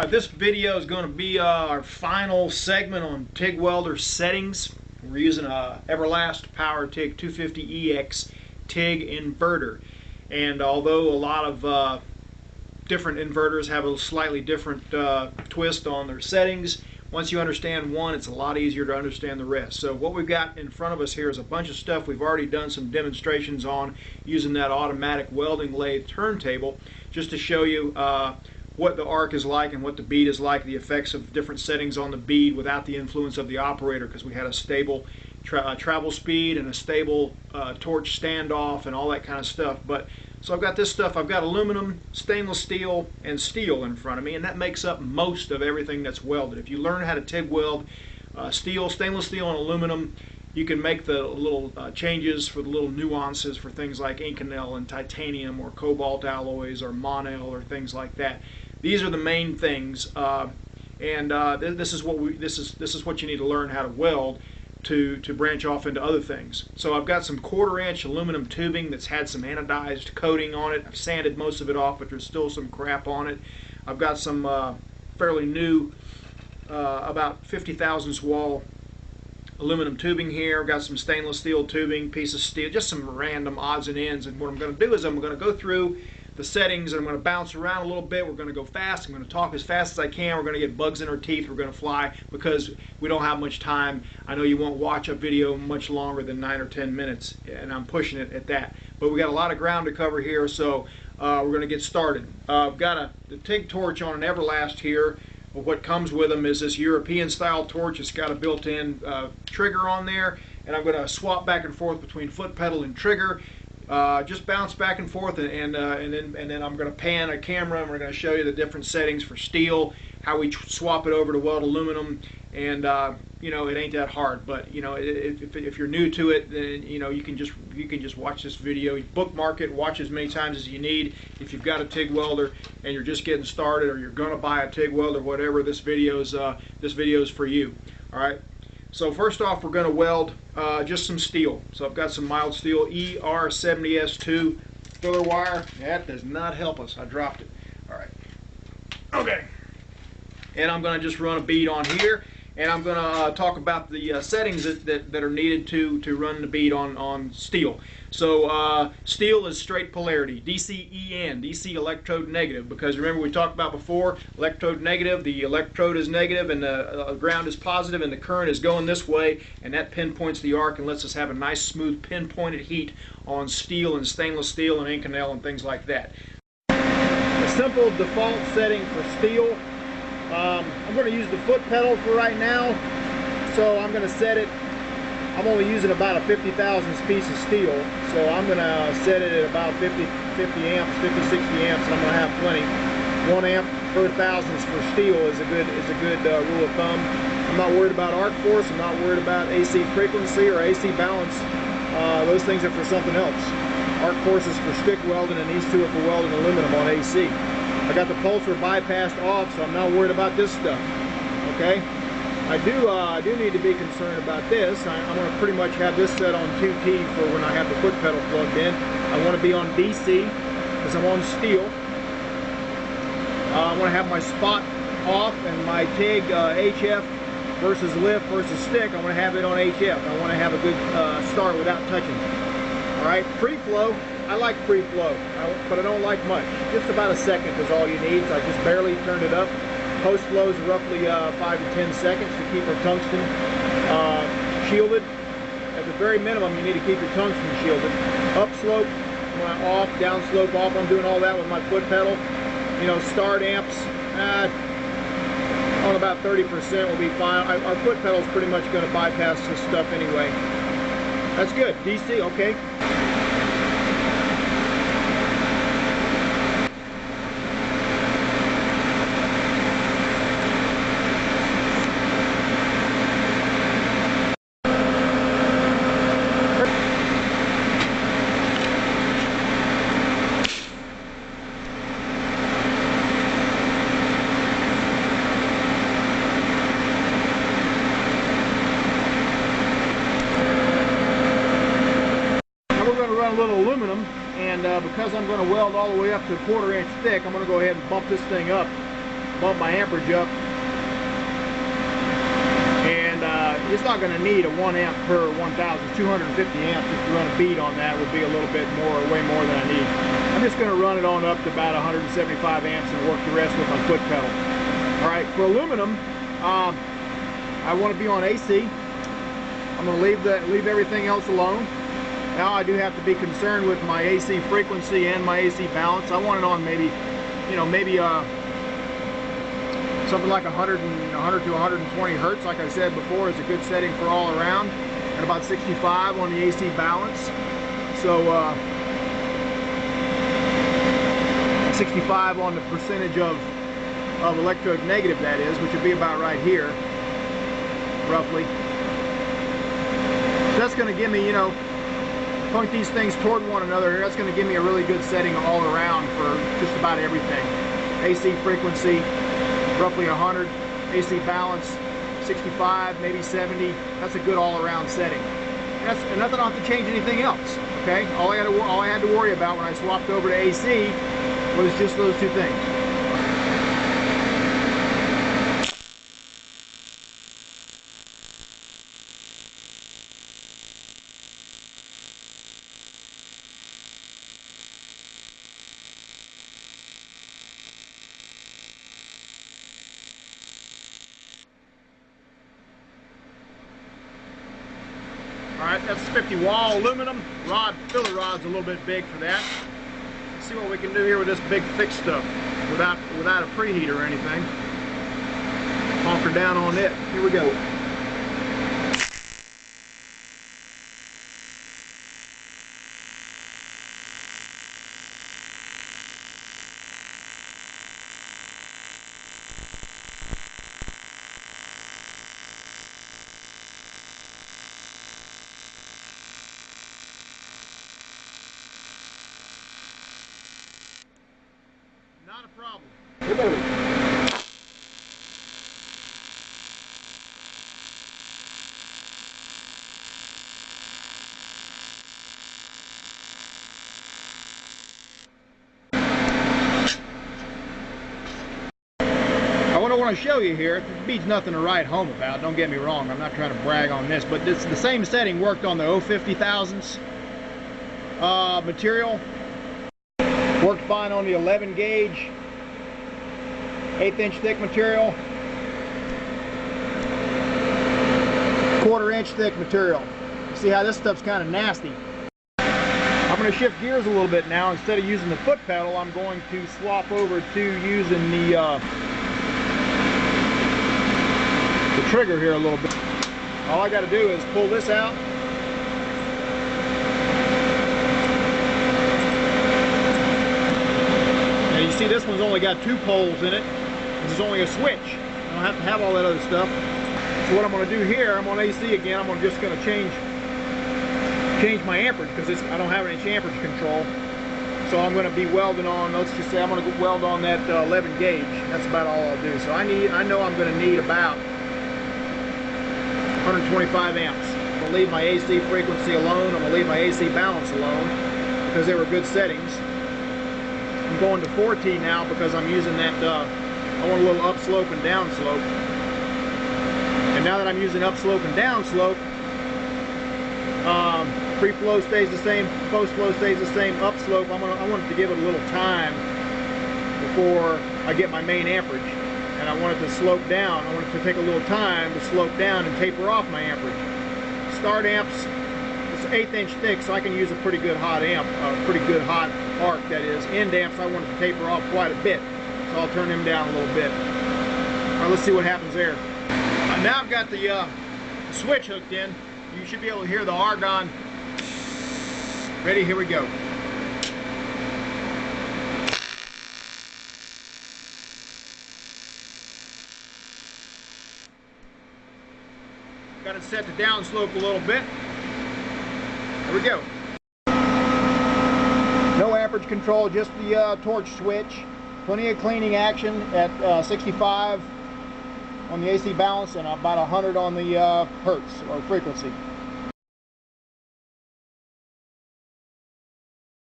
Alright, this video is going to be our final segment on TIG welder settings. We're using a Everlast Power TIG 250EX TIG inverter. And although a lot of different inverters have a slightly different twist on their settings, once you understand one, it's a lot easier to understand the rest. So what we've got in front of us here is a bunch of stuff we've already done some demonstrations on using that automatic welding lathe turntable, just to show you what the arc is like and what the bead is like, the effects of different settings on the bead without the influence of the operator, because we had a stable travel speed and a stable torch standoff and all that kind of stuff. But so I've got this stuff. I've got aluminum, stainless steel, and steel in front of me, and that makes up most of everything that's welded. If you learn how to TIG weld stainless steel and aluminum, you can make the little changes for the little nuances for things like Inconel and titanium or cobalt alloys or Monel or things like that. These are the main things, and this is what you need to learn how to weld to branch off into other things. So I've got some 1/4-inch aluminum tubing that's had some anodized coating on it. I've sanded most of it off, but there's still some crap on it. I've got some fairly new, about 50 thousandths wall aluminum tubing here. I've got some stainless steel tubing, piece of steel, just some random odds and ends. And what I'm going to do is I'm going to go through the settings, and I'm going to bounce around a little bit. We're going to go fast. I'm going to talk as fast as I can. We're going to get bugs in our teeth. We're going to fly because we don't have much time. I know you won't watch a video much longer than 9 or 10 minutes, and I'm pushing it at that. But we got a lot of ground to cover here, so we're going to get started. I've got the TIG torch on an Everlast here. What comes with them is this European style torch. It's got a built-in trigger on there, and I'm going to swap back and forth between foot pedal and trigger. Just bounce back and forth, and then I'm going to pan a camera, and we're going to show you the different settings for steel, how we swap it over to weld aluminum, and you know, it ain't that hard. But you know, if you're new to it, then you know you can just watch this video, bookmark it, watch as many times as you need. If you've got a TIG welder and you're just getting started, or you're going to buy a TIG welder, whatever, this video's for you. All right. So first off, we're going to weld just some steel. So I've got some mild steel ER70S2 filler wire. That does not help us. I dropped it. All right. Okay. And I'm going to just run a bead on here, and I'm going to talk about the settings that are needed to run the bead on steel. So steel is straight polarity, DCEN, DC electrode negative, because remember we talked about before, electrode negative, the electrode is negative and the ground is positive, and the current is going this way, and that pinpoints the arc and lets us have a nice smooth pinpointed heat on steel and stainless steel and Inconel and things like that. A simple default setting for steel. I'm going to use the foot pedal for right now, so I'm going to set it. I'm only using about a 50 thousandths piece of steel, so I'm going to set it at about 50 amps, 50, 60 amps, and I'm going to have plenty. 1 amp per thousandths for steel is a good rule of thumb. I'm not worried about arc force. I'm not worried about AC frequency or AC balance. Those things are for something else. Arc force is for stick welding, and these two are for welding aluminum on AC. I got the pulsar bypassed off, so I'm not worried about this stuff. Okay. I do need to be concerned about this. I'm going to pretty much have this set on 2T for when I have the foot pedal plugged in. I want to be on DC because I'm on steel. I want to have my spot off, and my TIG HF versus lift versus stick, I want to have it on HF. I want to have a good start without touching. All right, pre-flow. I like pre-flow, but I don't like much. Just about a second is all you need. So I just barely turned it up. Post flow is roughly 5 to 10 seconds to keep our tungsten shielded. At the very minimum, you need to keep your tungsten shielded. Upslope, off, downslope, off. I'm doing all that with my foot pedal. You know, start amps on about 30% will be fine. Our foot pedal is pretty much going to bypass this stuff anyway. That's good. DC, okay. A little aluminum, and because I'm going to weld all the way up to 1/4 inch thick, I'm going to go ahead and bump this thing up bump my amperage up. And it's not going to need a 1 amp per 1,000. 250 amps just to run a bead on that would be a little bit more, way more than I need. I'm just going to run it on up to about 175 amps and work the rest with my foot pedal. All right, for aluminum, I want to be on AC. I'm going to leave everything else alone. Now I do have to be concerned with my AC frequency and my AC balance. I want it on maybe, you know, maybe something like 100 to 120 hertz, like I said before, is a good setting for all around, and about 65 on the AC balance. So 65 on the percentage of electrode negative, that is, which would be about right here, roughly. So that's going to give me, you know, point these things toward one another. That's going to give me a really good setting all around for just about everything. AC frequency, roughly 100. AC balance, 65, maybe 70. That's a good all-around setting. And nothing, I don't have to change anything else. Okay, all I had to worry about when I swapped over to AC was just those two things. Alright, that's 50 wall aluminum. Filler rod's a little bit big for that. Let's see what we can do here with this big thick stuff without a preheater or anything. Honker down on it. Here we go. Not a problem. What I want to show you here, this bead's nothing to write home about, don't get me wrong, I'm not trying to brag on this, but it's the same setting worked on the 050,000s material. Worked fine on the 11 gauge, 1/8 inch thick material, 1/4 inch thick material. You see how this stuff's kind of nasty. I'm going to shift gears a little bit now. Instead of using the foot pedal, I'm going to swap over to using the trigger here a little bit. All I got to do is pull this out. You see this one's only got 2 poles in it. This is only a switch. I don't have to have all that other stuff. So what I'm going to do here, I'm on AC again. I'm just going to change my amperage because I don't have any amperage control. So I'm going to be welding on, let's just say I'm going to weld on that 11 gauge. That's about all I'll do. So I know I'm going to need about 125 amps. I'm going to leave my AC frequency alone. I'm going to leave my AC balance alone because they were good settings. I'm going to 4T now because I'm using that, I want a little upslope and downslope. And now that I'm using upslope and downslope, pre-flow stays the same, post-flow stays the same, upslope, I want it to give it a little time before I get my main amperage. And I want it to slope down. I want it to take a little time to slope down and taper off my amperage. Start amps, it's 1/8 inch thick, so I can use a pretty good hot amp, a pretty good hot arc, that is. End amps, I want it to taper off quite a bit, so I'll turn them down a little bit. All right, let's see what happens there. Now I've got the switch hooked in. You should be able to hear the argon. Ready? Here we go. Got it set to downslope a little bit. There we go. No amperage control, just the torch switch. Plenty of cleaning action at 65 on the AC balance and about 100 on the hertz or frequency.